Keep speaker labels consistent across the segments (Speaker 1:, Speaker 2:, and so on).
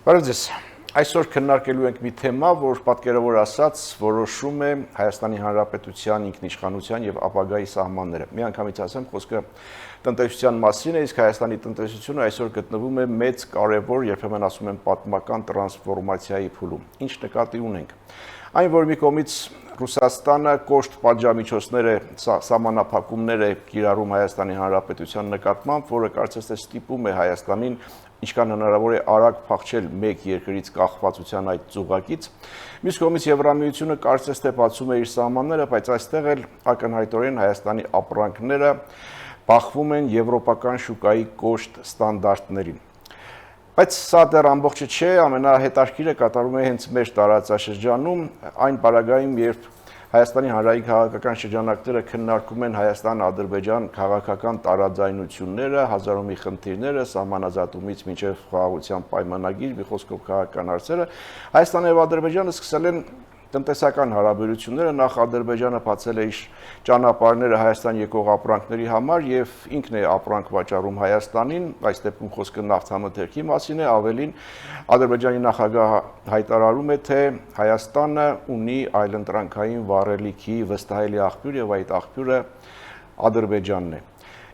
Speaker 1: Բարև ձեզ։ Այսօր քննարկելու ենք մի թեմա, որ պատկերավոր ասած որոշում է Հայաստանի Հանրապետության ինքնիշխանության եւ ապագայի սահմանները։ Միանգամից ասեմ, խոսքը տնտեսության մասին է, իսկ Հայաստանի տնտեսությունը այսօր գտնվում է մեծ կարևոր, երբեմն ասում են պատմական տրանսֆորմացիայի փուլում։ Ինչ նկատի ունենք։ Այն, որ մի կողմից Ռուսաստանը կոշտ պատժամիջոցներ է, սահմանափակումներ է կիրառում Հայաստանի Հանրապետության նկատմամբ, որը կարծես թե ստիպում է Հայաստանին ինչքան հնարավոր է արագ փախչել մեկ երկրից կախվածության այդ ծուղակից։ Մյուս կողմից Եվրամիությունը կարծես թե բացում է իր սահմանները, բայց այստեղ էլ ակնհայտորեն Հայաստանի ապրանքները բախվում են եվրոպական շուկայի կոշտ ստանդարտներին։ Բայց սա դեռ ամբողջը չէ, ամենահետաքրքիրը կատարում է հենց մեր տարածաշրջանում, այն պարագայում, երբ Հայաստանի հանրային քաղաքական շրջանակները քննարկում են Հայաստան-Ադրբեջան քաղաքական տարաձայնությունները, հազարումի խնդիրները, սահմանազատումից մինչև խաղաղության պայմանագիր, մի խոսքով քաղաքական հարցերը, Հայաստանը եւ Ադրբեջանը սկսել են տնտեսական հարաբերությունները, նախ Ադրբեջանը բացել է իր ճանապարհները Հայաստան եկող ապրանքների համար եւ ինքն է ապրանք վաճառում Հայաստանին, այս դեպքում խոսքը նավթամթերքի մասին է, ավելին Ադրբեջանի նախագահը հայտարարում է, թե Հայաստանը ունի այլընտրանքային վառելիքի վստահելի աղբյուր եւ այդ աղբյուրը Ադրբեջանն է։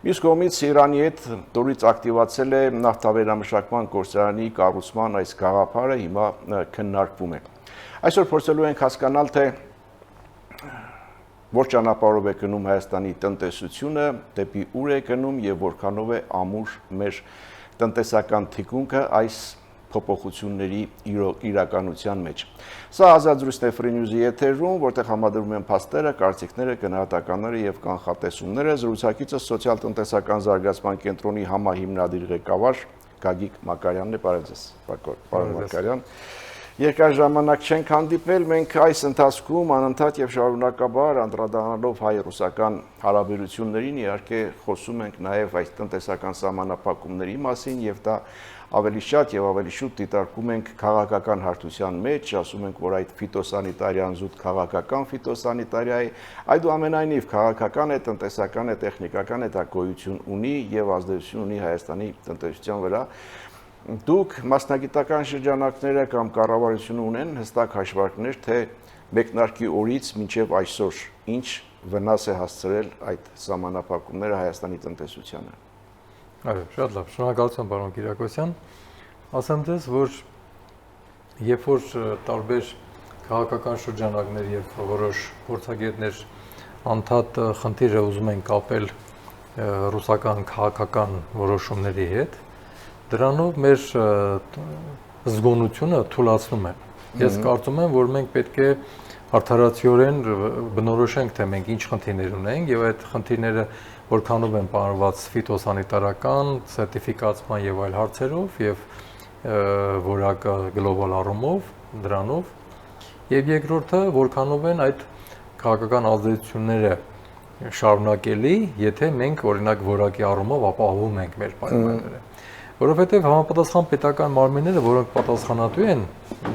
Speaker 1: Մյուս կողմից Իրանի հետ դուրս ակտիվացել է նավթավերամշակման գործարանի կառուցման այս գաղափարը, հիմա քննարկվում է։ Այսօր փորձելու ենք հասկանալ, թե որ ճանապարհով է գնում Հայաստանի տնտեսությունը, դեպի ուր է գնում եւ որքանով է ամուր մեր տնտեսական թիկունքը այս փոփոխությունների իրականության մեջ։ Սա ազատ է Free News-ի եթերում, որտեղ համադրում են փաստերը, կարծիքները, գնահատականները եւ կանխատեսումները։ Զրուցակիցը սոցիալ-տնտեսական զարգացման կենտրոնի համահիմնադիր ղեկավար Գագիկ Մակարյանն է։ Բարև ձեզ, պարոն Մակարյան։ Երկար ժամանակ չենք հանդիպել, մենք այս ընթացքում անընդհատ եւ շարունակաբար անդրադառնալով հայ-ռուսական հարաբերություններին իհարկե խոսում ենք նաեւ այս տնտեսական սահմանափակումների մասին եւ դա ավելի շատ եւ ավելի շուտ դիտարկում ենք քաղաքական հարթության մեջ, ասում ենք, որ այդ ֆիտոսանիտարիան զուտ քաղաքական ֆիտոսանիտարիա է, այդուամենայնիվ քաղաքական է, տնտեսական է, տեխնիկական է, դա գոյություն ունի եւ ազդեցություն ունի Հայաստանի տնտեսության վրա։ Դուք մասնագիտական շրջանակները կամ կառավարությունը ունեն հստակ հաշվարկներ, թե մեկնարկի օրից մինչև այսօր ինչ վնաս է հասցրել այդ սահմանափակումները Հայաստանի տնտեսությանը։
Speaker 2: Այո, շատ լավ, շնորհակալություն պարոն Կիրակոսյան։ Ասեմ ձեզ, որ երբ որ տարբեր քաղաքական շրջանակներ եւ որոշ փորձագետներ անդադ խնդիրը ուզում են կապել ռուսական քաղաքական որոշումների հետ, դրանով մեր զգոնությունը թուլացնում է։ Ես կարծում եմ, որ մենք պետք է արդարացիորեն բնորոշենք, թե մենք ինչ խնդիրներ ունենք եւ այդ խնդիրները որքանով են պարված ֆիտոսանիտարական, սերտիֆիկացման եւ այլ հարցերով եւ որակը գլոբալ առումով դրանով եւ երկրորդը որքանով են այդ քաղաքական ազդեցությունները շարունակելի, եթե մենք օրինակ որակի առումով ապահովում ենք մեր պայմանները։ Որովհետև համապատասխան պետական մարմինները, որոնք պատասխանատու են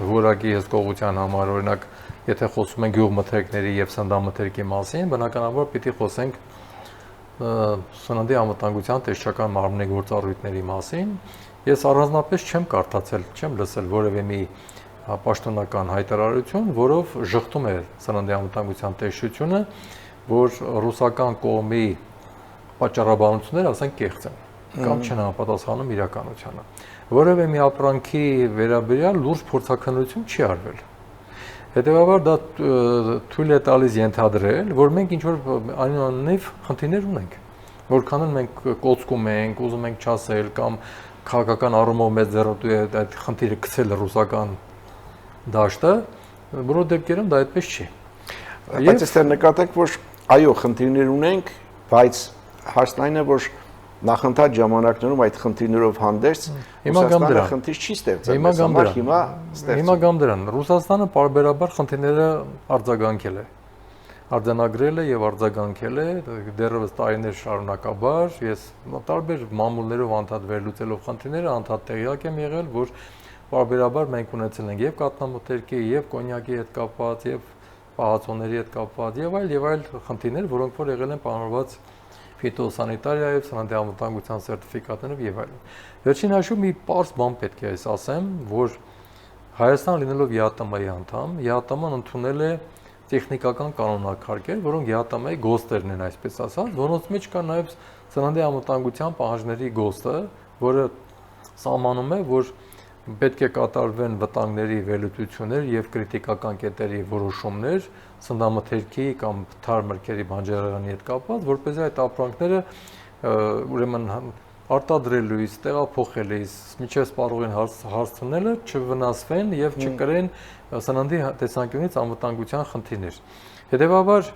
Speaker 2: որակի հսկողության համար, օրինակ, եթե խոսում ենք գյուղմթերքների եւ սննդամթերքի մասին, բնականաբար պիտի խոսենք սննդի անվտանգության տեսչական մարմնի գործառույթների մասին։ Ես առանձնապես չեմ կարդացել, չեմ լսել որևէ մի պաշտոնական հայտարարություն, որով ժխտում է սննդի անվտանգության տեսչությունը, որ ռուսական կողմի պատճառաբանությունները, ասենք, կեղծ են կամ չեն համապատասխանում իրականությանը։ Որևէ մի ապրանքի վերաբերյալ լուրջ փորձաքննություն չի արվել։ Հետևաբար դա թույլ է տալիս ենթադրել, որ մենք ինչ-որ այնուամենայնիվ խնդիրներ ունենք, որքան մենք կոծկում ենք, ուզում ենք չասել կամ քաղաքական առումով մեծ ձեռնտու է այդ խնդիրը գցել ռուսական դաշտը, որոշ դեպքերում դա այդպես չի։
Speaker 1: Բայց այստեղ նկատենք, որ այո, խնդիրներ ունենք, բայց հարցն այն է, որ նախընթաց ժամանակներում այդ խնդիրներով հանդերձ Ռուսաստանը խնդիր չի ստեղծել։
Speaker 2: Հիմա գամ դրան։ Ռուսաստանը պարբերաբար խնդիրները արձագանքել է։ Արձանագրել է եւ արձագանքել է դեռևս տարիներ շարունակաբար։ Ես տարբեր մամուլներով անդադ վերլուծելով խնդիրները անդադ տեղյակ եմ եղել, որ պարբերաբար մենք ունեցել ենք եւ կատնամթերքի, եւ կոնյակի հետ կապված, եւ պահածոների հետ կապված, եւ այլ խնդիրներ, որոնք որ եղել են պայմանավորված ֆիտոսանիտարիայով, սննդամթերքության սերտիֆիկատներով եւ այլն։ Վերջին հաշվով մի պարզ բան պետք է ասեմ, որ Հայաստան լինելով ԵԱՏՄ-ի անդամ, ԵԱՏՄ-ն ընդունել է տեխնիկական կանոնակարգեր, որոնք ԵԱՏՄ-ի գոստերն են, այսպես ասած, որոնց մեջ կա նաև սննդի անվտանգության պահանջների գոստը, որը սահմանում է, որ պետք է կատարվեն վտանգների վերլուծություններ եւ կրիտիկական կետերի որոշումներ սննդամթերքի կամ թարմ մրգերի բանջարեղենի հետ կապված, որպեսզի այդ ապրանքները ուրեմն արտադրելուց, տեղափոխելուց, միջև սպառողին հարցնելը չվնասվեն եւ չկրեն սննդի տեսանկյունից անվտանգության խնդիրներ։ Հետևաբար,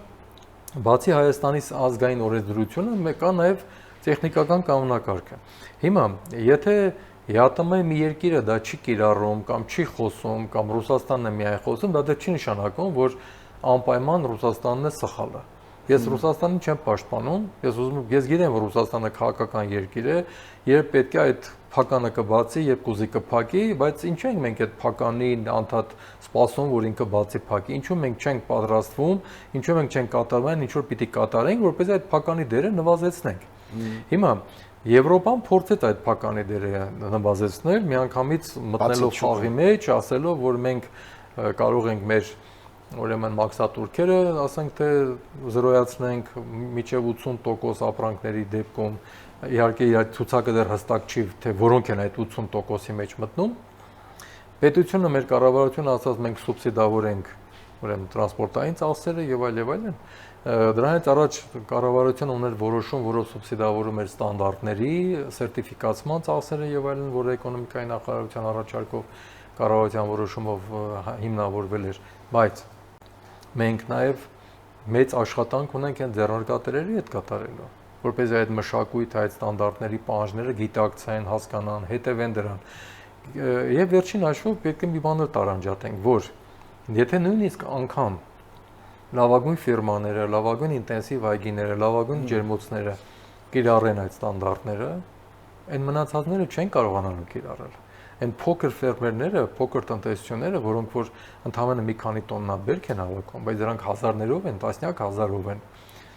Speaker 2: բացի Հայաստանի ազգային օրենսդրությունը, կա նաեւ տեխնիկական կանոնակարգը։ Հիմա, եթե ԵԱՏՄ-ի մի երկիրը դա չի կիրառում կամ չի խոսում կամ Ռուսաստանն է միայն խոսում, դա չի նշանակում, որ անպայման Ռուսաստանն է սխալը։ Ես Ռուսաստանին չեմ պաշտպանում, ես գիտեմ, որ Ռուսաստանը քաղաքական երկիր է, երբ պետք է այդ փականը կբացի, երբ կուզի կփակի, բայց ինչու ենք մենք այդ փականին անդադ սպասում, որ ինքը բացի փակի, ինչու մենք չենք պատրաստվում, ինչու մենք չենք կատարում, ինչ որ պիտի կատարենք, որպեսզի այդ փականի դերը նվազեցնենք։ Հիմա Եվրոպան փորձեց այդ փականի դերը նվազեցնել, միանգամից մտնելով խաղի մեջ, ասելով, որ մենք կարող ենք մեր ուրեմն մաքսատուրքերը, ասենք թե զրոյացնենք մինչև 80% ապրանքների դեպքում, իհարկե իր ցուցակը դեռ հստակ չի, թե որոնք են այդ 80%-ի մեջ մտնում։ Պետությունը մեր կառավարությունը ասած մենք սուբսիդավորենք ուրեմն տրանսպորտային ծախսերը եւ այլն։ Դրանից առաջ կառավարությունը ուներ որոշում, որով սուբսիդավորում էր ստանդարտների, սերտիֆիկացման ծախսերը եւ այլն, որը էկոնոմիկայի նախարարության առաջարկով կառավարության որոշումով հիմնավորվել էր, բայց մենք նաեւ մեծ աշխատանք ունենք այն ձեռնարկատերերի հետ կատարելու, որպեսզի այդ մշակույթը, այդ ստանդարտների պահանջները գիտակցեն, հասկանան, հետևեն դրան։ Եվ վերջին հաշվով պետք է մի բան տարանջատենք, որ եթե նույնիսկ անգամ լավագույն ֆիրմաները, լավագույն ինտենսիվ այգիները, լավագույն ջերմոցները կիրառեն այդ ստանդարտները, այն մնացածները չեն կարողանալու կիրառել։ Այն փոքր ֆերմերները, փոքր տնտեսությունները, որոնք որ ընդհանրապես մի քանի տոննա բերք են հավաքում, բայց դրանք հազարներով են, տասնյակ հազարով են,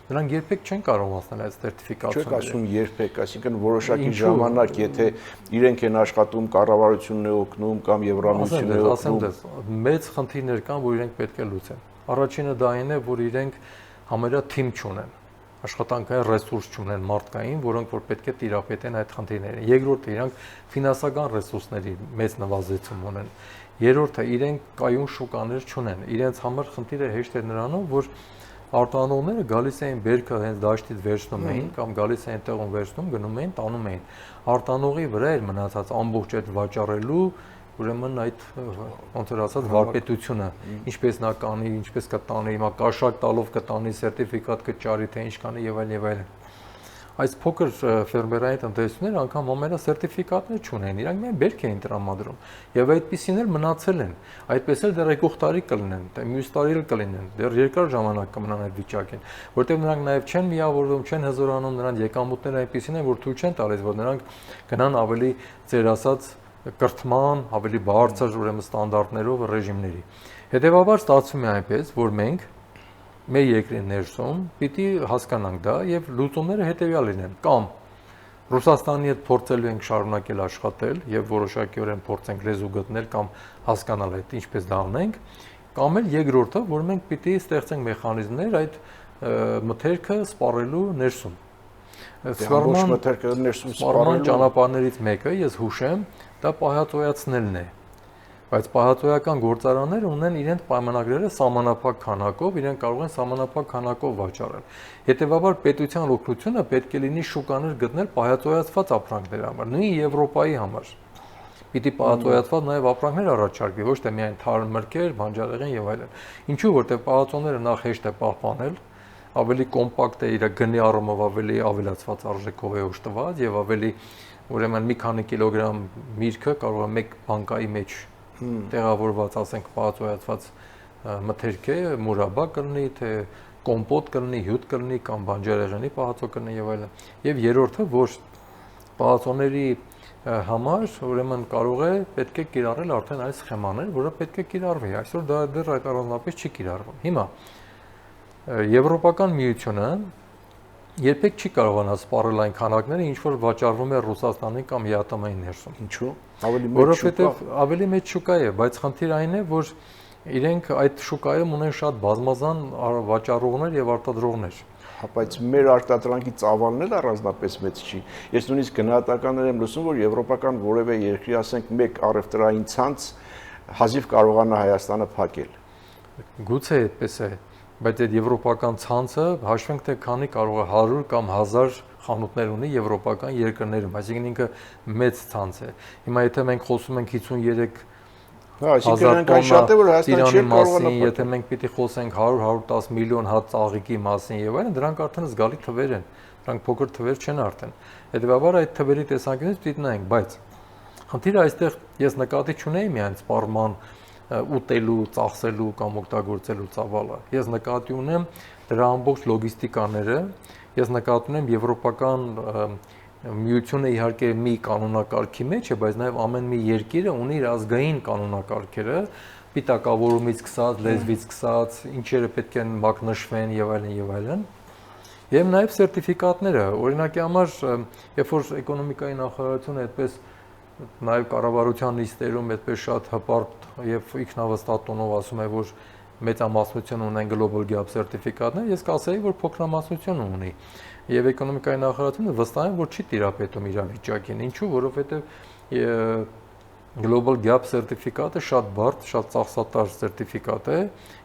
Speaker 2: դրանք երբեք չեն կարողացնել այդ սերտիֆիկացիաները։
Speaker 1: Չեք ասում երբեք, այսինքն որոշակի ժամանակ, եթե իրենք են աշխատում, կառավարությունն է օգնում կամ Եվրամիությունն է օգնում,
Speaker 2: մեծ խնդիրներ կան, որ իրենք պետք է լուծեն։ Առաջինը դա այն է, որ իրենք համարյա թիմ չունեն, աշխատանքային ռեսուրս չունեն մարդկային, որոնք որ պետք է տիրապետեն այդ խնդիրներին։ Երկրորդը իրանք ֆինանսական ռեսուրսների մեծ նվազեցում ունեն։ Երրորդը իրենք կայուն շուկաներ չունեն։ Իրենց համար խնդիրը հեշտ է նրանով, որ արտանողները գալիս էին բերքը հենց դաշտից վերցնում էին կամ գալիս էին տեղում վերցնում, գնում էին, տանում էին։ Արտանողի վրա էր մնացած ամբողջ այդ վաճառելու ուրեմն այդ ոնց որ ասած վարպետությունը, ինչպես նա կանի, ինչպես կտանի, հիմա կաշակ տալով կտանի, սերտիֆիկատ կճարի, թե ինչ կանի եւ այլն։ Այս փոքր ֆերմերային տնտեսությունները անգամ համարյա սերտիֆիկատներ չունեն, իրանք միայն բերք էին տրամադրում եւ այդպիսին էլ մնացել են, այդպես էլ դեռ եկող տարի կլինեն, մյուս տարի էլ կլինեն, դեռ երկար ժամանակ կմնան այդ վիճակին, որտեղ նրանք նաեւ չեն միավորվում, չեն հզորանում, նրանց եկամուտները այնպիսին են, որ թույլ չեն տալիս, որ նրանք գնան ավելի ծեր ասած կրթման, ավելի բարձր ուրեմն ստանդարտներով ռեժիմների։ Հետևաբար ստացվում է այնպես, որ մենք մեր երկրի ներսում պիտի հասկանանք դա եւ լուծումները հետեւյալն են, կամ Ռուսաստանի հետ փորձելու ենք շարունակել աշխատել եւ որոշակիորեն փորձենք լեզու գտնել կամ հասկանալ այդ ինչպես դա անենք, կամ էլ երկրորդը, որ մենք պիտի ստեղծենք մեխանիզմներ այդ մթերքը սպառելու ներսում։ Սպառման ճանապարհներից մեկը, ես հուշեմ, դա պահածոյացնելն է, բայց պահածոյական գործարանները ունեն իրենց պայմանագրերը սահմանափակ քանակով, իրենք կարող են սահմանափակ քանակով վաճառել։ Հետևաբար պետության օգնությունը պետք է լինի շուկաներ գտնել պահածոյացված ապրանքների համար, նույն Եվրոպայի համար։ Պիտի պահածոյացված նաև ապրանքներ առաջարկվի, ոչ թե միայն թարմ մրգեր, բանջարեղեն եւ այլն։ Ինչու, որտեղ պահածոները նախ հեշտ է պահպանել, ավելի կոմպակտ է, իր գնի առումով ավելի ավելացված արժեքով է օժտված եւ ավելի ուրեմն մի քանի կիլոգրամ միրգը կարող է մեկ բանկայի մեջ տեղավորված, ասենք, պահածոյացված մթերք է, մուրաբա կլինի, թե կոմպոտ կլինի, հյութ կլինի կամ բանջարեղենի պահածո կլինի եւ այլն։ Եվ երրորդը, որ պահածոների համար ուրեմն կարող է պետք է կիրառել արդեն այս սխեմաներ, որը պետք է կիրառվի։ Այսօր դա դեռ այդ առանձնապես չի կիրառվում։ Հիմա Եվրոպական միությունը երբեք չի կարողանա սպառել այն քանակները, ինչ որ վաճառվում է Ռուսաստանի կամ ԵԱՏՄ-ի ներսում։
Speaker 1: Ինչու՞։ Ավելի մեծ շուկա։
Speaker 2: Որովհետև ավելի մեծ շուկա է, բայց խնդիրը այն է, որ իրենք այդ շուկայում ունեն շատ բազմազան վաճառողներ եւ արտադրողներ։
Speaker 1: Բայց մեր արտադրանքի ծավալն էլ առանձնապես մեծ չի։ Ես նույնիսկ գնահատականներ եմ լսում, որ եվրոպական որևէ երկրի, ասենք, մեկ առևտրային ցանց հազիվ կարողանա Հայաստանը փակել։
Speaker 2: Գուցե այդպես է, բայց այդ եվրոպական ցանցը հաշվենք թե քանի կարող է 100 կամ 1000 խանութներ ունի եվրոպական երկրներում, այսինքն ինքը մեծ ցանց է։ Հիմա եթե մենք խոսում ենք 53
Speaker 1: Այսինքն այն շատ է, որ Հայաստանը չի կարողանա։
Speaker 2: Եթե մենք պիտի խոսենք 100-110 միլիոն հատ ծաղիկի մասին եւ այլն, դրանք արդեն զգալի թվեր են։ Դրանք փոքր թվեր չեն արդեն։ Հետևաբար այդ թվերի տեսանկյունից պիտի նայենք, բայց խնդիրը այստեղ ես նկատի չունեի միայն սպառման ուտելու, ծախսելու կամ օգտագործելու ծավալը։ Ես նկատի ունեմ դրա ամբողջ լոգիստիկաները, ես նկատի ունեմ եվրոպական Միությունը իհարկե մի կանոնակարգի մեջ է, բայց նաև ամեն մի երկիրը ունի իր ազգային կանոնակարգերը, պիտակավորումից սկսած, լեզվից սկսած, ինչերը պետք է մակնշվեն եւ այլն եւ այլն։ Եվ նաև սերտիֆիկատները, օրինակի համար, երբ որ էկոնոմիկայի նախարարությունը այդպես նաև կառավարության նիստերում այդպես շատ հպարտ եւ ինքնավստահ տոնով ասում է, որ մեծամասնություն ունեն Global Gap սերտիֆիկատներ, ես կասեի, որ փոքրամասնություն ունի։ Եվ էկոնոմիկայի նախարարությունը վստահ է, որ չի տիրապետում իրավիճակին։ Ինչու՞, որովհետև Global Gap սերտիֆիկատը շատ բարդ, շատ ծախսատար սերտիֆիկատ է։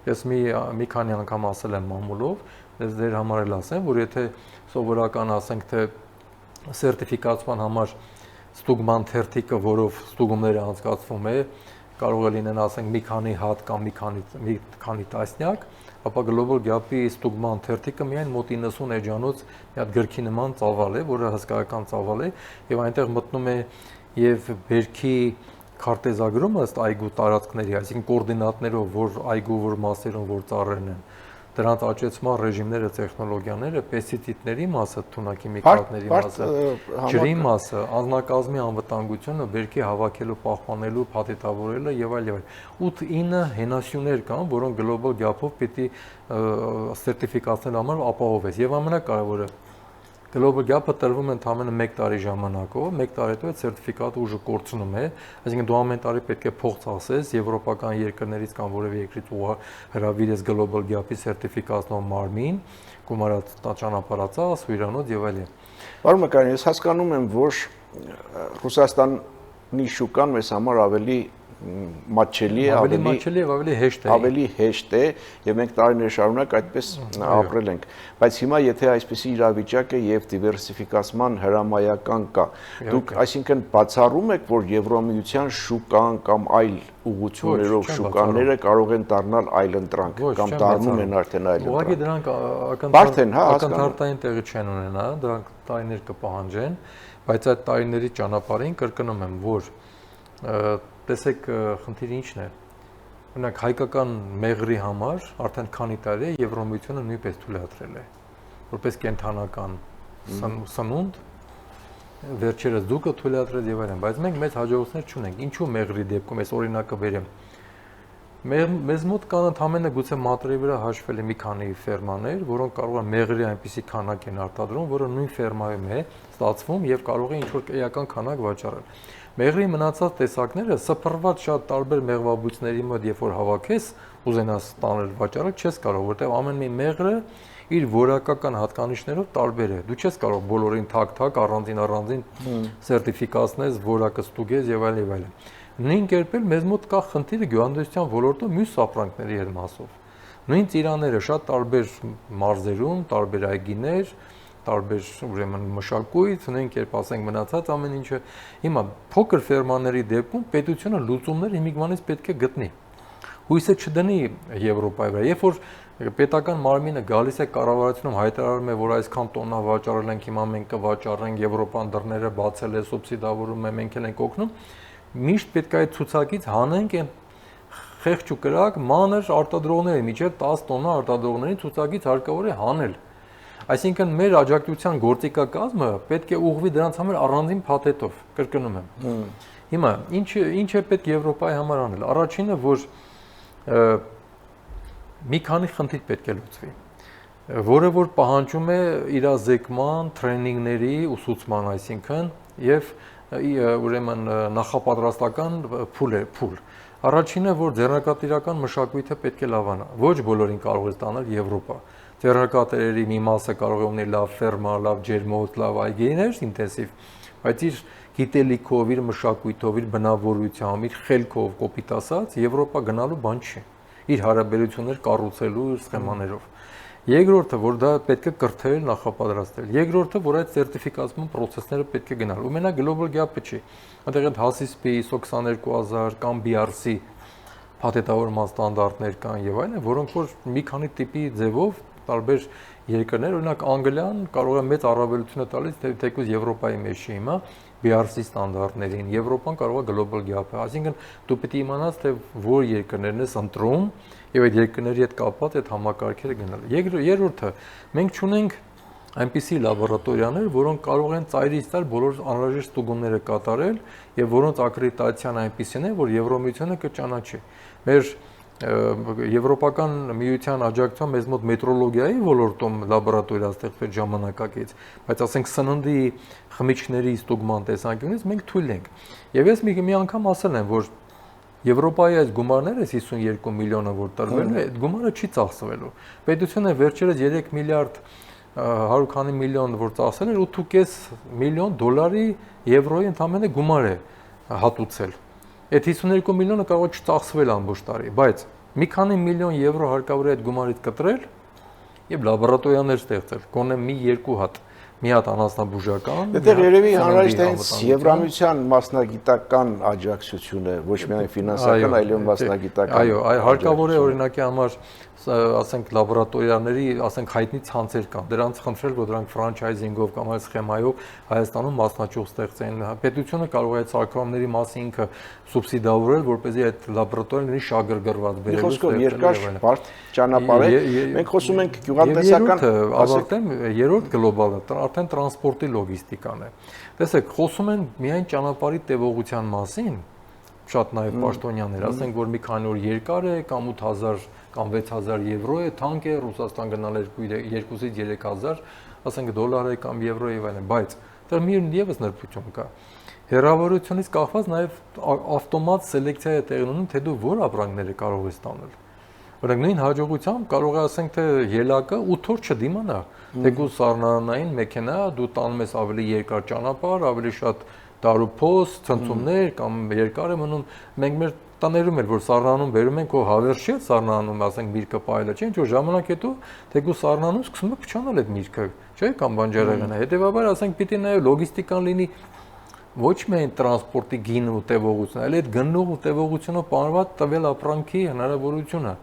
Speaker 2: Ես մի քանի անգամ ասել եմ մամուլով, դեր համար էլ ասեմ, որ եթե սովորական ասենք թե սերտիֆիկացման համար ստուգման թերթիկը, որով ստուգումները անցկացվում է, կարող է լինեն ասենք մի քանի հատ կամ մի քանի տասնյակ, ապա Global Gap-ի ստուգման թերթիկը միայն մոտ 90 էջանոց մի հատ գրքի նման ծավալ է, որը հսկայական ծավալ է, եւ այնտեղ մտնում է եւ բերքի քարտեզագրումը ըստ այգու տարածքների, այսինքն կոորդինատներով, որ այգու որ մասերում որ ծառերն են, դրանց աճեցման ռեժիմները, տեխնոլոգիաները, պեստիցիդների մասը, թունաքիմիկատների մասը, ջրի մասը, անձնակազմի անվտանգությունը, բերքի հավաքելու, պահպանելու, փաթեթավորելը եւ այլ եւ այլ։ 8-9 հենասյուներ կան, որոնք Global Gap-ով պիտի սերտիֆիկացնելու համար ապահովես։ Եվ ամենակարևորը Global Gap-ը տրվում է ընդամենը 1 տարի ժամանակով, 1 տարի հետո այդ սերտիֆիկատը ուժը կորցնում է, այսինքն դու ամեն տարի պետք է փող ծախսես եվրոպական երկրներից կամ որևէ երկրից հրավիրես Global Gap-ի սերտիֆիկացնող մարմին, գումարած ճանապարհածախս, հյուրանոց եւ այլն։
Speaker 1: Պարոն Մակարյան, ես հասկանում եմ, որ Ռուսաստանի շուկան մեզ համար ավելի մատչելի է, ավելի հեշտ է եւ մենք տարիներ շարունակ այդպես ապրել ենք, բայց հիմա եթե այսպեսի իրավիճակ է եւ դիվերսիֆիկացման հրամայական կա, դուք այսինքն բացառում եք, որ Եվրոմիության շուկան կամ այլ ուղղություններով շուկաները կարող են դառնալ այլընտրանք կամ դառնում են արդեն այլընտրանք։
Speaker 2: Ուղղակի դրանք ակնթարթային տեղի չեն ունենա, դրանք տարիներ կպահանջեն, բայց այդ տարիների ճանապարհին կրկնում եմ, որ տեսեք խնդիրը ինչն է։ Օրինակ հայկական մեղրի համար արդեն քանի տարի է Եվրոմիությունը նույնպես թույլատրել է, որպես կենթանական սնունդ, վերջերս դուկը թույլատրել եւ այլն, բայց մենք մեծ հաջողություններ չունենք։ Ինչու մեղրի դեպքում այս օրինակը բերեմ։ Մեզ մոտ կան ընդհանրապես գուցե մատրի վրա հաշվել է մի քանի ֆերմաներ, որոնք կարող են մեղրի այնպիսի քանակ են արտադրում, որը նույն ֆերմայում է ստացվում եւ կարող է ինչ-որ էական քանակ վաճառել։ Մեղրի մնացած տեսակները սփռված շատ տարբեր մեղվաբույծների մոտ երբ որ հավաքես, ուզենաս տանել վաճառել, չես կարող, որտեղ ամեն մի մեղրը իր որակական հատկանիշներով տարբեր է։ Դու չես կարող բոլորին թակ-թակ առանձին սերտիֆիկացնես, որակը ստուգես եւ այլն եւ այլն։ Նույն կերպ էլ մեզ մոտ կա խնդիրը գյուղատնտեսության ոլորտում մյուս ապրանքների հետ մասով։ Նույն ծիրաները շատ տարբեր մարզերում, տարբեր այգիներ, տարբեր ուրեմն մշակույթ, նույն կերպ ասենք մնացած ամեն ինչը։ Հիմա փոքր ֆերմաների դեպքում պետությունը լուծումներ հիմիկվանից պետք է գտնի։ Հույսը չդնի Եվրոպայի վրա։ Երբ որ պետական մարմինը գալիս է կառավարությունում հայտարարում է, որ այսքան տոննա վաճառել ենք, հիմա մենք կվաճառենք, Եվրոպան դռները բացել է, սուբսիդավորում է, մենք ենք օգնում, միշտ պետք է այդ ցուցակից հանենք այն խեղճ ու կրակ մանր արտադրողների միջև 10 տոննա արտադրողների ցուցակից հարկավոր է հանել։ Այսինքն մեր աջակցության գործիքակազմը պետք է ուղղվի դրանց համար առանձին փաթեթով, կրկնում եմ։ Հիմա ինչ է պետք Եվրոպայի համար անել։ Առաջինը, որ մի քանի խնդիր պետք է լուծվի։ որը որ պահանջում է իրազեկման, տրեյնինգների, ուսուցման, այսինքն եւ ուրեմն նախապատրաստական փուլ։ Առաջինը, որ ձեռնարկատիրական մշակույթը պետք է լավանա։ Ոչ բոլորին կարող է ստանալ Եվրոպա։ Ձեռնարկատերերի մի մասը կարող է ունենալ լավ ֆերմա, լավ ջերմոտ, լավ այգիներ, ինտենսիվ, բայց իր գիտելիքով, իր մշակույթով, իր բնավորությամբ, իր խելքով, կոպիտ ասած, Եվրոպա գնալու բան չի։ Իր հարաբերություններ կառուցելու իր սխեմաներով։ Երկրորդը, որ դա պետք է կրթել, նախապատրաստել։ Երկրորդը, որ այդ սերտիֆիկացման process-ները պետք է գնալ։ Ու մենակ global gap-ը չի։ Այնտեղ այդ HACCP ISO 22000 կամ BRC փաթեթավորման ստանդարտներ կան եւ այլն, որոնք որ մի քանի տիպի ձևով տարբեր երկրներ, օրինակ Անգլիան կարող է մեծ առավելություն տալիս թեկուզ Եվրոպայի մեջ չի հիմա BRC ստանդարտներին, Եվրոպան կարող է global gap-ը, այսինքն դու պետք է իմանաս թե որ երկրներն ես ընտրում եւ այդ երկրների հետ կապված այդ համակարգերը գնալ։ Երրորդը, մենք ունենք այնպիսի լաբորատորիաներ, որոնք կարող են ծայրից ծայր բոլոր անհրաժեշտ ստուգումները կատարել եւ որոնց ակրեդիտացիան այնպիսին է, որ Եվրոմիությունը կճանաչի։ Մեր Եվրոպական միության աջակցությամբ մեզ մոտ մետրոլոգիայի ոլորտում լաբորատորիա ստեղծվեց ժամանակակից, բայց ասենք սննդի խմիչքների ստուգման տեսանկյունից մենք թույլ ենք։ Եվ ես մի անգամ ասել եմ, որ Եվրոպայի այս գումարները 52 միլիոնը որ տրվել է, այդ գումարը չի ծախսվելու։ Պետությունը վերջերս 3 միլիարդ 100 քանի միլիոն որ ծախսել էր 8.5 միլիոն դոլարի եվրոյի ընդամենը գումար է հատուցել։ Այդ 52 միլիոնը կարող է չծախսվել ամբողջ տարի, բայց մի քանի միլիոն եվրո հարկավոր է այդ գումարից կտրել եւ լաբորատորիաներ ստեղծել, գոնե մի երկու հատ, մի հատ անասնաբուժական։
Speaker 1: Դեռ երևի հանրայինը հենց Եվրամիության մասնագիտական աջակցություն է, ոչ միայն ֆինանսական, այլև մասնագիտական։
Speaker 2: Այո, հարկավոր է օրինակի համար ասենք լաբորատորիաների, ասենք հայտնի ցանցեր կան, դրանց խնդրել, որ դրանք ֆրանչայզինգով կամ այլ սխեմայով Հայաստանում մասնաճյուղ ստեղծեն։ Պետությունը կարող է այդ սարքավորումների մասը ինքը սուբսիդավորել, որպեսզի այդ լաբորատորիաների շագրգռված բերելու։
Speaker 1: Խոսքով երկար բարդ ճանապարհ է։ Մենք խոսում ենք գյուղատնտեսական,
Speaker 2: ավարտեմ, երրորդ գլոբալը, արդեն տրանսպորտի լոգիստիկան է։ Տեսեք, խոսում են միայն ճանապարհի տևողության մասին, շատ նաև պաշտոնյաներ, ասենք որ մի քանի օր երկար է կամ 8000 կամ 6000 եվրո է, թանկ է, Ռուսաստան գնալ 2-ից 3000, ասենք դոլար է կամ եվրո եւ այլն, բայց դեռ մի եւս նրբություն կա։ Հեռավորությունից կախված նաև ավտոմատ սելեկցիա է տեղի ունենում, թե դու որ ապրանքները կարող ես ստանել։ Օրինակ նույն հաջողությամբ կարող է ասենք թե ելակը 8 օր չդիմանա, թեկուզ սառնարանային մեքենա, դու տանում ես ավելի երկար ճանապարհ, ավելի շատ տարուփոս, ցնցումներ կամ երկար է մնում։ Մենք մեր տաներում էլ որ սառնանում բերում ենք, ո հավերժ չէ սառնանում, ասենք միրգը պայելը չէ, ինչ որ ժամանակ հետո թեկուզ սառնանում սկսում է փչանալ այդ միրգը, չէ՞ կամ բանջարեղենը։ Հետևաբար ասենք պիտի նաև լոգիստիկան լինի ոչ միայն տրանսպորտի գինը ու տևողությունը, այլ այդ գնող ու տևողությունը պարված տվել ապրանքի հնարավորությունը։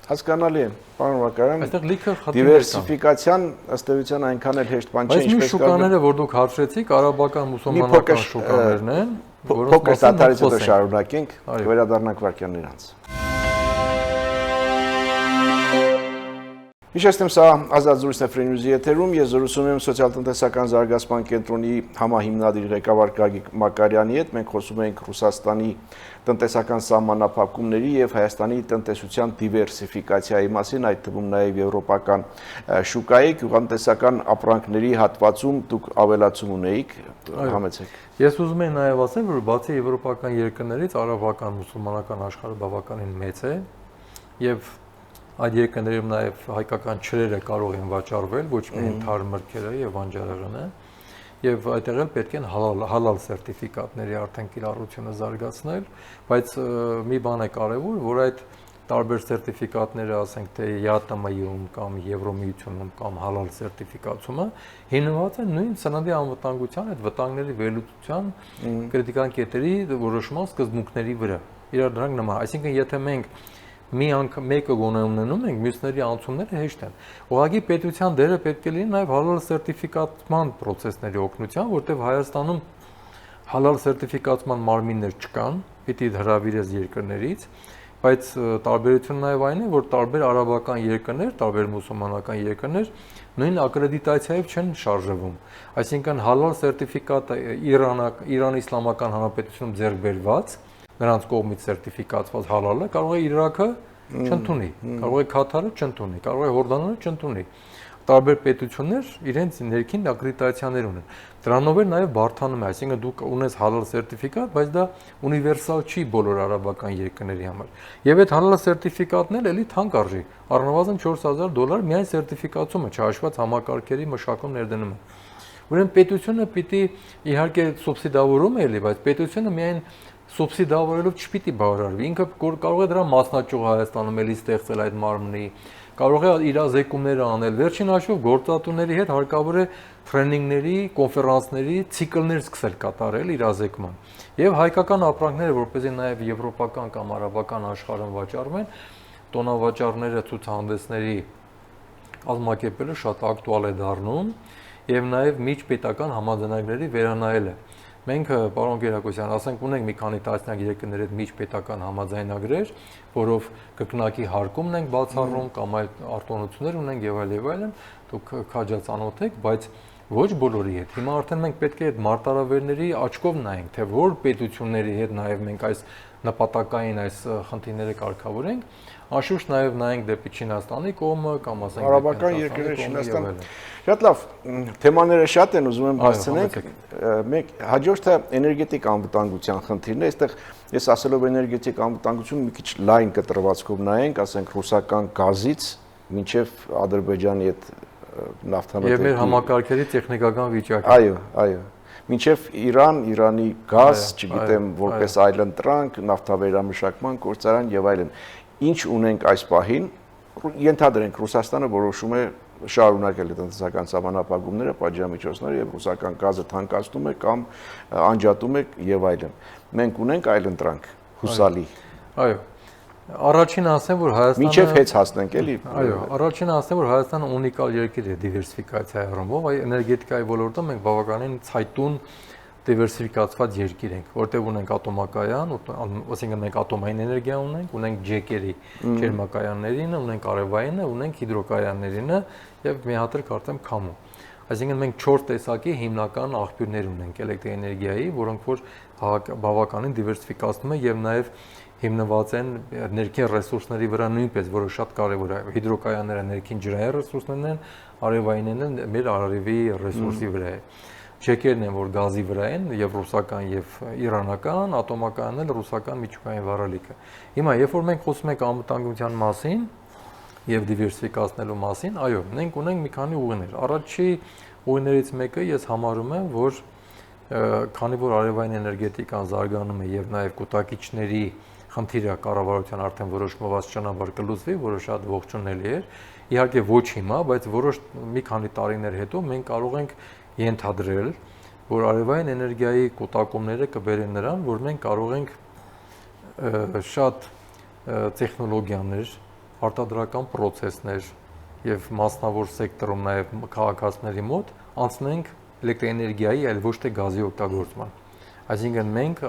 Speaker 1: Հասկանալի է, պարոն Վակարյան։
Speaker 2: Այստեղ լիքը խնդիրներ կան։
Speaker 1: Դիվերսիֆիկացիան ըստ էության այնքան էլ հեշտ բան չէ,
Speaker 2: ինչպես կա։ Բայց շուկաները, որ դուք հարցրեցիք, արաբական, մուսուլմանական շուկաներն են,
Speaker 1: փոքր դատարից հետո շարունակենք, վերադառնանք վարքյանն իրանց։ Հիշեցնեմ, սա Ազատ զրույցն է Free News-ի եթերում, ես զրուցում եմ սոցիալ-տնտեսական զարգացման կենտրոնի համահիմնադիր ղեկավար Գագիկ Մակարյանի հետ, մենք խոսում ենք Ռուսաստանի տնտեսական սահմանափակումների եւ Հայաստանի տնտեսության դիվերսիֆիկացիայի մասին, այդ թվում նաեւ եվրոպական շուկայի, գյուղատնտեսական ապրանքների հատվածում դուք ավելացում ունեիք, համեցեք։
Speaker 2: Ես ուզում եմ նաեւ ասել, որ բացի եվրոպական երկրներից արաբական, մուսուլմանական աշխարհը բավականին մեծ է եւ այդ երկրներում նաև հայկական չրերը կարող են վաճառվել, ոչ միայն թարմ մրգերը եւ բանջարեղենը, եւ այդտեղ էլ պետք են հալալ սերտիֆիկատների արդեն կիրառությունը զարգացնել, բայց մի բան է կարեւոր, որ այդ տարբեր սերտիֆիկատները, ասենք թե ԵԱՏՄ-ում կամ Եվրոմիությունում կամ հալալ սերտիֆիկացումը հիմնված են նույն սննդի անվտանգության, այդ վտանգների վերլուծության կրիտիկական կետերի որոշման սկզբունքների վրա։ Իրար դրանք նման, այսինքն եթե մենք մի անգամ մեկը գոնե ունենում ենք, մյուսների անցումները հեշտ են։ Ուղղակի պետության դերը պետք է լինի նաև հալալ սերտիֆիկացման process-ների օգնության, որտեղ Հայաստանում հալալ սերտիֆիկացման մարմիններ չկան, պիտի հրավիրես երկրներից, բայց տարբերությունը նաև այն է, որ տարբեր արաբական երկրներ, տարբեր մուսուլմանական երկրներ նույն ակրեդիտացիայով չեն շարժվում։ Այսինքն հալալ սերտիֆիկատը Իրան Իսլամական Հանրապետությունում ձեռք բերված նրանց կողմից սերտիֆիկացված հալալը կարող է Իրաքը չընդունի, կարող է Քաթարը չընդունի, կարող է Հորդանանը չընդունի։ Տարբեր պետություններ իրենց ներքին ակրեդիտացիաներ ունեն։ Դրանով էլ նաև բարթանում է, այսինքն դու ունես halal սերտիֆիկատ, բայց դա ունիվերսալ չի բոլոր արաբական երկրների համար։ Եվ այդ halal սերտիֆիկատն էլ էլի թանկ արժի, առնվազն $4000 միայն սերտիֆիկացումը, չհաշված համակարգերի մշակում ներդնումը։ Ուրեմն պետությունը պիտի իհարկե սուբսիդավորում էլի, բայց պետությունը միայն սուբսիդավորելով չպիտի բավարարվի։ Ինքը կարող է դրա մասնաճյուղ Հայաստանում էլի ստեղծել այդ մարմնի, կարող է իրազեկումներ անել։ Վերջին հաշվով գործատուների հետ հարկավոր է տրեյնինգների, կոնֆերանսների ցիկլներ սկսել կատարել իրազեկման։ Եվ հայկական ապրանքները, որպեսզի նաև եվրոպական կամ արաբական աշխարհում վաճառվեն, տոնավաճառները ցուցահանդեսների կազմակերպելը շատ ակտուալ է դառնում եւ նաեւ միջպետական համաձայնագրերի վերանայելը։ Մենք, պարոն Գերակոսյան, ասենք ունենք մի քանի տասնյակ երկրների հետ միջպետական համաձայնագրեր, որով կրկնակի հարկումն ենք բացառում կամ այլ արտոնություններ ունենք եւ այլն, դուք քաջածանոթ եք, բայց ոչ բոլորի հետ։ Հիմա արդեն մենք պետք է այդ մարտահրավերների աչքով նայենք, թե որ պետությունների հետ նաեւ մենք այս նպատակային այս խնդիրները կարգավորենք, անշուշտ նաև նայենք դեպի Չինաստանի կողմը կամ ասենք
Speaker 1: արաբական երկրների Չինաստան։ Շատ լավ, թեմաները շատ են, ուզում եմ բացնենք։ Մեկ հաջորդը էներգետիկ անվտանգության խնդիրն է, այստեղ ես ասելով էներգետիկ անվտանգություն մի քիչ լայն կտրվածքով նայենք, ասենք ռուսական գազից մինչև Ադրբեջանի այդ նավթամետաղի
Speaker 2: եւ մեր համակարգերի տեխնիկական վիճակը։
Speaker 1: Այո։ Մինչև Իրան, Իրանի գազ, չգիտեմ, որպես այլընտրանք, նավթավերամշակման գործարան եւ այլն։ Ինչ ունենք այս պահին, ենթադրենք Ռուսաստանը որոշում է շարունակել տնտեսական սահմանափակումները, պատժամիջոցները եւ ռուսական գազը թանկացնում է կամ անջատում է եւ այլն։ Մենք ունենք այլընտրանք հուսալի։
Speaker 2: Այո։ Առաջին ասեմ, որ Հայաստանը
Speaker 1: մինչև հետ հասնենք, էլի։
Speaker 2: Այո, առաջին ասեմ, որ Հայաստանը ունիկալ երկիր է դիվերսիֆիկացիայի առումով, այ էներգետիկայի ոլորտում մենք բավականին ցայտուն դիվերսիֆիկացված երկիր ենք, որտեղ ունենք ատոմակայան, այսինքն մենք ատոմային էներգիա ունենք ջեկերի ջերմակայաններին, ունենք արևայինը, ունենք հիդրոկայաններինը եւ մի հատ արդեն քամու։ Այսինքն մենք 4 տեսակի հիմնական աղբյուրներ ունենք էլեկտրակայանի, որոնք որ բավականին դիվերսիֆիկացնում են եւ նաեւ հիմնված են ներքին ռեսուրսների վրա նույնպես, որը շատ կարևոր է։ Հիդրոկայանները ներքին ջրային ռեսուրսներն են, արևայինն մեր արևի ռեսուրսի վրա է։ Ջեկերն են, որ գազի վրա են, եւ ռուսական եւ իրանական, ատոմակայանն էլ ռուսական միջուկային վառելիքը։ Հիմա, երբ որ մենք խոսում ենք անվտանգության մասին եւ դիվերսիֆիկացնելու մասին, այո, մենք ունենք մի քանի ուղիներ։ Առաջի ուղիներից մեկը ես համարում եմ, որ քանի որ արևային էներգետիկան զարգանում է եւ նաեւ կուտակիչների խնդիրը կառավարության արդեն որոշմաված ճանապարհ կլուծվի, որը շատ ողջունելի է։ Իհարկե ոչ հիմա, բայց որոշ մի քանի տարիներ հետո մենք կարող ենք ենթադրել, որ արևային էներգիայի կուտակումները կբերեն նրան, որ մենք կարող ենք շատ տեխնոլոգիաներ, արտադրական process-ներ եւ մասնավոր սեկտորում նաեւ քաղաքացիների մոտ անցնենք էլեկտրակայանի, այլ ոչ թե գազի օգտագործման։ Այսինքն մենք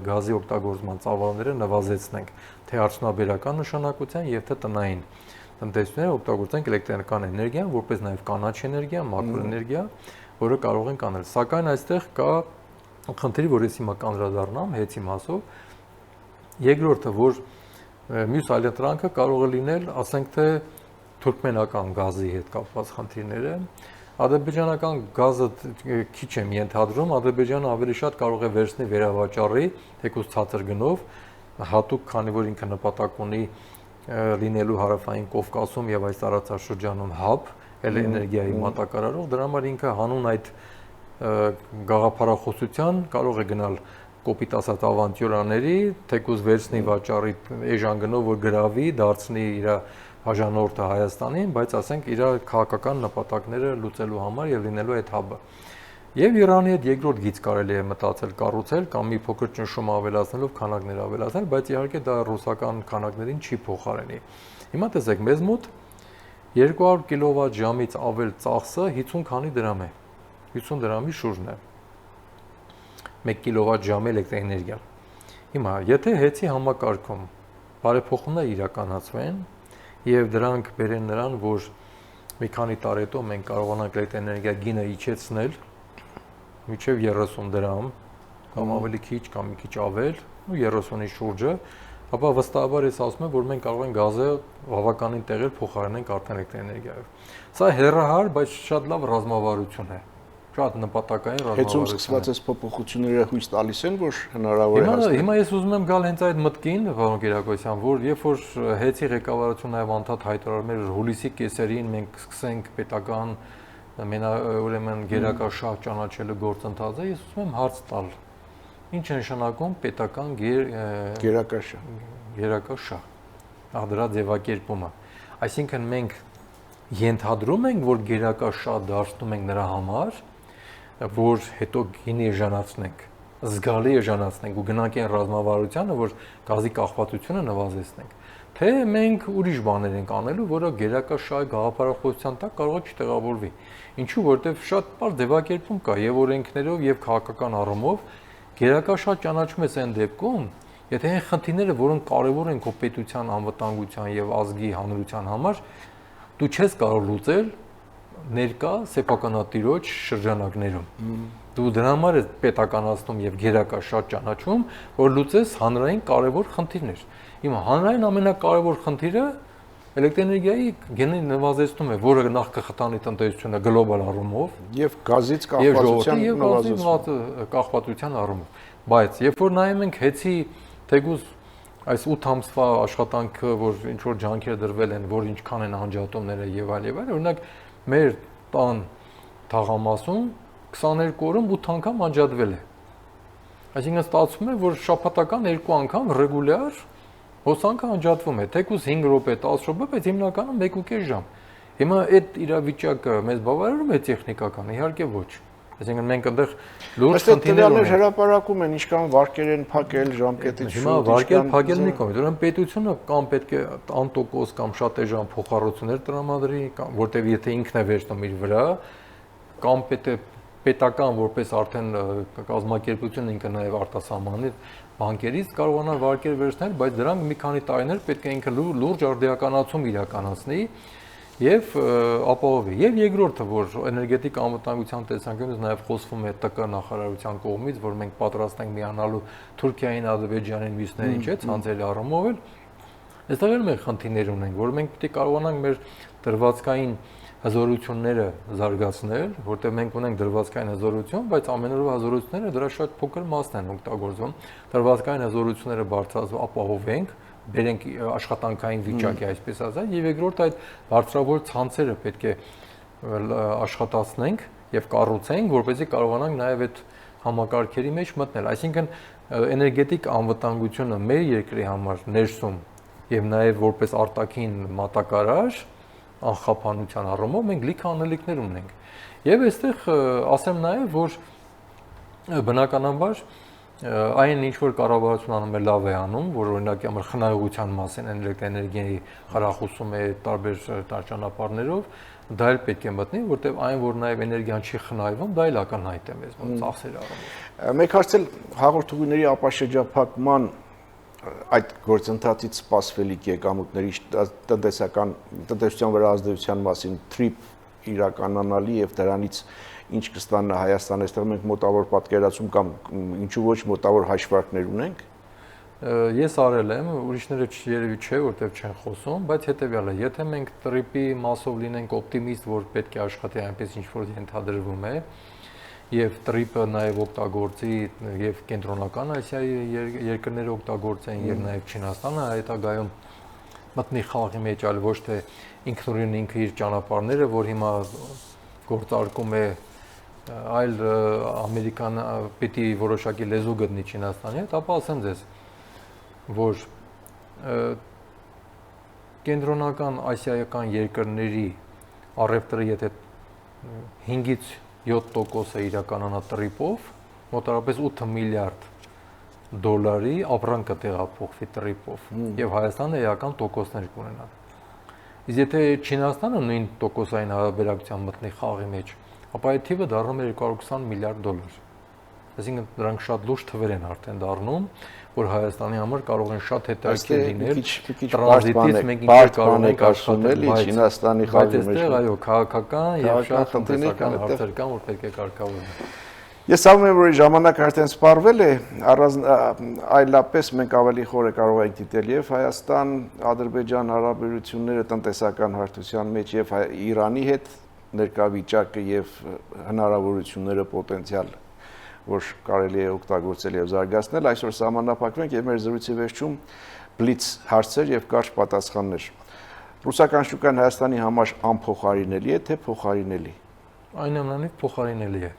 Speaker 2: գազի օգտագործման ծավալները նվազեցնենք թե արդյունաբերական նշանակության եւ թե տնային տնտեսությունները օգտագործենք էլեկտրական էներգիան, որպես նաեւ կանաչ էներգիա, մաքուր էներգիա, որը կարող ենք անել։ Սակայն այստեղ կա խնդիր, որ ես հիմա կանդրադառնամ հեծի մասով։ Երկրորդը, որ մյուս այլընտրանքը կարող է լինել, ասենք թե թուրքմենական գազի հետ կապված խնդիրները։ Ադրբեջանական գազը քիչ եմ ենթադրում, Ադրբեջանը ավելի շատ կարող է վերցնի վերավաճառի, թեկուզ ցածր գնով, հատուկ քանի որ ինքը նպատակ ունի լինելու հարավային Կովկասում եւ այս տարածաշրջանում հաբ էներգիայի մատակարարող, դրա համար ինքը հանուն այդ գաղափարախոսության կարող է գնալ կոպիտ ասած ավանտյուրաների, թեկուզ վերցնի վաճառի էժան գնով, որ գրավի, դարձնի իր հաժանորդը Հայաստանին, բայց ասենք իր քաղաքական նպատակները լուծելու համար եւ լինելու այդ հաբը։ Եվ Իրանի հետ երկրորդ գիծ կարելի է մտածել կառուցել կամ մի փոքր ճնշում ավելացնելով քանակներ ավելացնել, բայց իհարկե դա ռուսական քանակներին չի փոխարինի։ Հիմա տեսեք, մեզ մոտ 200 կիլովատ ժամից ավել ծախսը 50 քանի դրամ է։ 50 դրամի շուրջն է։ 1 կիլովատ ժամ էլեկտրակայանի։ Հիմա, եթե հեծի համակարգում բարեփոխումներ իրականացվեն եւ դրանք բերեն նրան, որ մի քանի տարի հետո մենք կարողանանք էլեկտրակայանի գինը իջեցնել մինչև 30 դրամ կամ ավելի քիչ կամ մի քիչ ավել, ու 30-ի շուրջը, ապա վստահաբար ես ասում եմ, որ մենք կարող ենք գազը բավականին տեղեր փոխարինենք արդեն էլեկտրոէներգիայով։ Սա հեռահար, բայց շատ լավ ռազմավարություն է։ Շատ նպատակային ռազմավարություն։
Speaker 1: Հետո սկսված այս փոփոխությունները հույս տալիս են, որ հնարավոր է հասնել։
Speaker 2: Հիմա ես ուզում եմ գալ հենց այդ մտքին, պարոն Գերակոսյան, որ երբ որ հեծի ղեկավարությունը նաև անդադ հայտարարում էր հուլիսի կեսերին մենք սկսենք պետական ուրեմն գերակաշահ ճանաչելու գործընթացը, ես ուզում եմ հարց տալ։ Ինչ է նշանակում պետական գերակաշահ։ Դրա ձևակերպումը։ Այսինքն մենք ենթադրում ենք, որ գերակաշահ դարձնում ենք նրա համար, որ հետո գինի էժանացնենք, զգալի էժանացնենք ու գնանք այն ռազմավարությանը, որ գազի կախվածությունը նվազեցնենք։ Թե մենք ուրիշ բաներ ենք անելու, որը գերակաշահի գաղափարախոսության տակ կարող է չտեղավորվի։ Ինչու, որովհետև շատ բարձ ձևակերպում կա եւ օրենքներով եւ քաղաքական առումով գերակաշահ ճանաչում ես այն դեպքում, եթե այն խնդիրները, որոնք կարևոր են քո պետության անվտանգության եւ ազգի հանրության համար, դու չես կարող լուծել ներկա սեփականատիրոջ շրջանակներում։ Դու դրա համար ես պետականացնում եւ գերակաշահ ճանաչում, որ լուծես հանրային կարևոր խնդիրներ։ Հիմա հանրային ամենակարևոր խնդիրը էլեկտրոէներգիայի գնի նվազեցնում է, որը նախ կխթանի տնտեսությունը գլոբալ առումով
Speaker 1: եւ գազից
Speaker 2: կախվածության առումով։ Բայց երբ որ նայում ենք հեծի թեկուզ այս 8 ամսվա աշխատանքը, որ ինչ որ ջանքեր դրվել են, որ ինչքան են անջատումները եւ այլ, օրինակ մեր տան թաղամասում 22 օրում 8 անգամ անջատվել է։ Այսինքն ստացվում է, որ շաբաթական 2 անգամ ռեգուլյար հոսանքը անջատվում է, թեկուզ 5 րոպե, 10 րոպե, բայց հիմնականում 1.5 ժամ։ Հիմա այդ իրավիճակը մեզ բավարարում է տեխնիկական, իհարկե ոչ։ Այսինքն մենք այնտեղ լուրջ խնդիրներ ունենք։
Speaker 1: Հրապարակում են, ինչքան վարկեր են փակել ժամկետից շուտ։
Speaker 2: Հիմա վարկեր փակելն է կողմ։ Ուրեմն պետությունը կամ պետք է անտոկոս կամ շատ էժան փոխառություններ տրամադրի, որտեղ եթե ինքն է վերցնում իր վրա, կամ պետական որպես արդեն կազմակերպություն ինքը նաև արտասահմանի բանկերից կարողանալ վարկեր վերցնել, բայց դրանք մի քանի տարիներ պետք է ինքը լուրջ արդիականացում իրականացնի եւ ապահովի։ Եվ երկրորդը, որ էներգետիկ անվտանգության տեսանկյունից նաև խոսվում է ՏԿ նախարարության կողմից, որ մենք պատրաստ ենք միանալու Թուրքիային, Ադրբեջանին, մյուսներին, չէ՞, ցանցերի առումով էլ, այստեղ էլ մենք խնդիրներ ունենք, որ մենք պետք է կարողանանք մեր դրվածքային հզորությունները զարգացնել, որտեղ մենք ունենք դրվածքային հզորություն, բայց ամենօրյա հզորությունները դրա շատ փոքր մասն են օգտագործվում։ Դրվածքային հզորությունները բարձրացնենք, ապահովենք, բերենք աշխատանքային վիճակի, այսպես ասած, եւ երկրորդ այդ բարձրավոր ցանցերը պետք է աշխատացնենք եւ կառուցենք, որպեսզի կարողանանք նաեւ այդ համակարգերի մեջ մտնել։ Այսինքն էներգետիկ անվտանգությունը մեր երկրի համար ներսում եւ նաեւ որպես արտաքին մատակարար անխափանության առումով մենք լիքը անելիքներ ունենք։ Եվ այստեղ ասեմ նաև, որ բնականաբար այն ինչ որ կառավարությունը անում է լավ է անում, որ օրինակ համար խնայողության մասին էլեկտրոէներգիայի խրախուսում է տարբեր ճանապարհներով, դա էլ պետք է մտնի, որտեղ այն որ նաև էներգիան չի խնայվում, դա էլ ակնհայտ է մեզ մոտ ծախսերի առումով։
Speaker 1: Մեկ հարցել հաղորդումների ապաշրջափակման այդ գործընթացից սպասվելիք եկամուտների տնտեսության վրա ազդեցության մասին TRIP իրականանալի եւ դրանից ինչ կստանա Հայաստանը, այստեղ մենք մոտավոր պատկերացում կամ ինչու ոչ մոտավոր հաշվարկներ ունենք։
Speaker 2: Ես արել եմ, ուրիշները երևի չէ, որտեղ չեն խոսում, բայց հետեւյալը, եթե մենք TRIP-ի մասով լինենք օպտիմիստ, որ պետք է աշխատի այնպես ինչ որ ենթադրվում է, եւ TRIP-ը նաեւ օգտագործի եւ կենտրոնական Ասիայի երկրները օգտագործեն եւ նաեւ Չինաստանը հետագայում մտնի խաղի մեջ, այլ ոչ թե ինքնուրույն ինքը իր ճանապարհները, որ հիմա գործարկում է այլ ամերիկան պիտի որոշակի լեզու գտնի Չինաստանի հետ, ապա ասեմ ձեզ, որ կենտրոնական ասիայական երկրների առևտրը եթե 5-ից 7% իրականանա TRIP-ով, մոտավորապես 8 միլիարդ դոլարի ապրանք կտեղափոխվի TRIP-ով եւ Հայաստանը էական տոկոսներ կունենա։ Իսկ եթե Չինաստանը նույն տոկոսային հարաբերակցության մտնի խաղի մեջ, ապա այդ թիվը դառնում է 220 միլիարդ դոլար։ Այսինքն դրանք շատ լուրջ թվեր են արդեն դառնում, որ Հայաստանի համար կարող են շատ հետաքրքիր լինել։ Տրանզիտից մենք ինչ կարող ենք աշխատել
Speaker 1: Չինաստանի խաղի մեջ։
Speaker 2: Այո, քաղաքական եւ շատ տնտեսական հարցեր կան, որ պետք է կարգավորվեն։
Speaker 1: Ես ասում եմ, որ ժամանակ արդեն սպառվել է, այլապես մենք ավելի խորը կարող ենք դիտել եւ Հայաստան, Ադրբեջան հարաբերությունները տնտեսական հարթության մեջ եւ Իրանի հետ ներկա վիճակը եւ հնարավորությունները պոտենցիալ, որ կարելի է օգտագործել եւ զարգացնել, այսօր սահմանափակվենք եւ մեր զրույցի վերջում բլից հարցեր եւ կարճ պատասխաններ։ Ռուսական շուկան Հայաստանի համար անփոխարինելի է, թե փոխարինելի։
Speaker 2: Այնուամենայնիվ փոխարինելի է։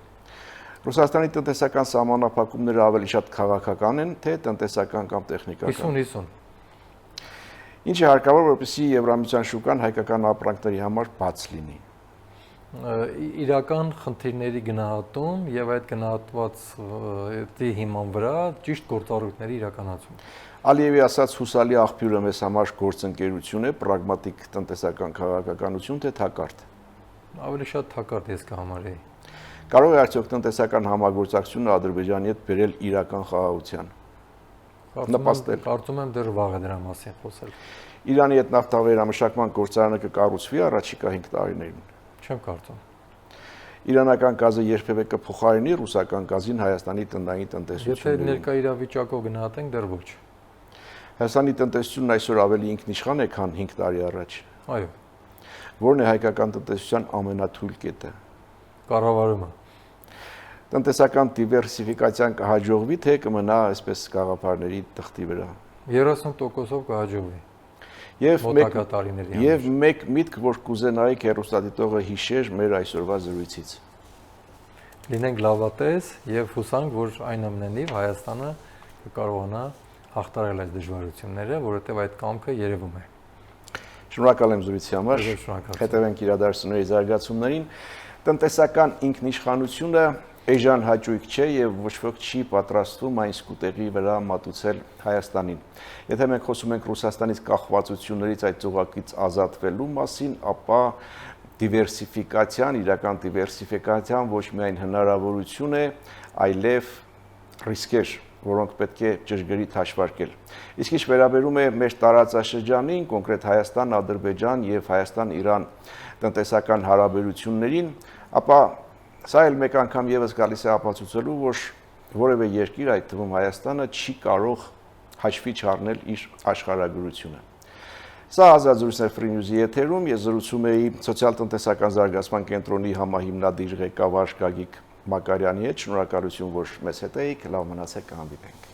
Speaker 1: Ռուսաստանի տնտեսական սահմանափակումները ավելի շատ քաղաքական են, թե տնտեսական կամ տեխնիկական։
Speaker 2: 50-50։
Speaker 1: Ինչ է հարկավոր, որպեսզի Եվրամիության շուկան հայկական ապրանքների համար բաց լինի։
Speaker 2: Իրական խնդիրների գնահատում եւ այդ գնահատված հիման վրա ճիշտ գործառույթների իրականացում։
Speaker 1: Ալիևի ասած հուսալի աղբյուրը մեզ համար գործընկերություն է, պրագմատիկ տնտեսական քաղաքականություն, թե թակարդ։
Speaker 2: Ավելի շատ թակարդ ես կհամարեի։
Speaker 1: Կարող է արդյոք տնտեսական համագործակցությունը Ադրբեջանի հետ բերել իրական խաղաղության։ Նպաստել։
Speaker 2: Կարծում եմ դեռ վաղ է դրա մասին խոսել։
Speaker 1: Իրանի հետ նավթավերամշակման գործարանը կկառուցվի առաջիկա 5 տարիներին։
Speaker 2: Չեմ կարծում։
Speaker 1: Իրանական գազը երբևէ կփոխարինի ռուսական գազին Հայաստանի տնտային տնտեսությունում։
Speaker 2: Եթե ներկա իրավիճակով գնահատենք, դեռ ոչ։
Speaker 1: Հայաստանի տնտեսությունն այսօր ավելի ինքնիշխան է, քան 5 տարի առաջ։
Speaker 2: Այո։
Speaker 1: Որն է հայկական տնտեսության ամենաթույլ կետը։
Speaker 2: Կառավարումը։
Speaker 1: Տնտեսական դիվերսիֆիկացիան կհաջողվի, թե կմնա այսպես գաղափարների թղթի վրա։
Speaker 2: 30%-ով կհաջողվի։
Speaker 1: Եվ
Speaker 2: մոտակա տարիների համար։
Speaker 1: Եվ մեկ միտք, որ կուզենայիք հեռուստադիտողը հիշեր մեր այսօրվա զրույցից։
Speaker 2: Լինենք լավատես եւ հուսանք, որ այնուամենայնիվ Հայաստանը կկարողանա հաղթարել այս դժվարությունները, որովհետեւ այդ կամքը երևում է։
Speaker 1: Շնորհակալ եմ զրույցի համար։ Հետևենք իրադարձությունների զարգացումներին։ Տնտեսական ինքնիշխանությունը էժան հաճույք չէ եւ ոչ ոք չի պատրաստվում այն սկուտեղի վրա մատուցել Հայաստանին։ Եթե մենք խոսում ենք Ռուսաստանից կախվածություններից այդ ծուղակից ազատվելու մասին, ապա դիվերսիֆիկացիան, իրական դիվերսիֆիկացիան ոչ միայն հնարավորություն է, այլև ռիսկեր, որոնք պետք է ճշգրիտ հաշվարկել։ Իսկ ինչ վերաբերում է մեր տարածաշրջանին, կոնկրետ Հայաստան, Ադրբեջան եւ Հայաստան-Իրան տնտեսական հարաբերություններին, ապա սա էլ մեկ անգամ եւս գալիս է ապացուցելու, որ որևէ երկիր, այդ թվում Հայաստանը, չի կարող հաշվի չառնել իր աշխարհագրությունը։ Սա ազատ զրույցն է Free News-ի եթերում, ես զրուցում էի սոցիալ-տնտեսական զարգացման կենտրոնի համահիմնադիր ղեկավար Գագիկ Մակարյանի հետ։ Շնորհակալություն, որ մեզ հետ էիք, լավ մնացեք, կհանդիպենք։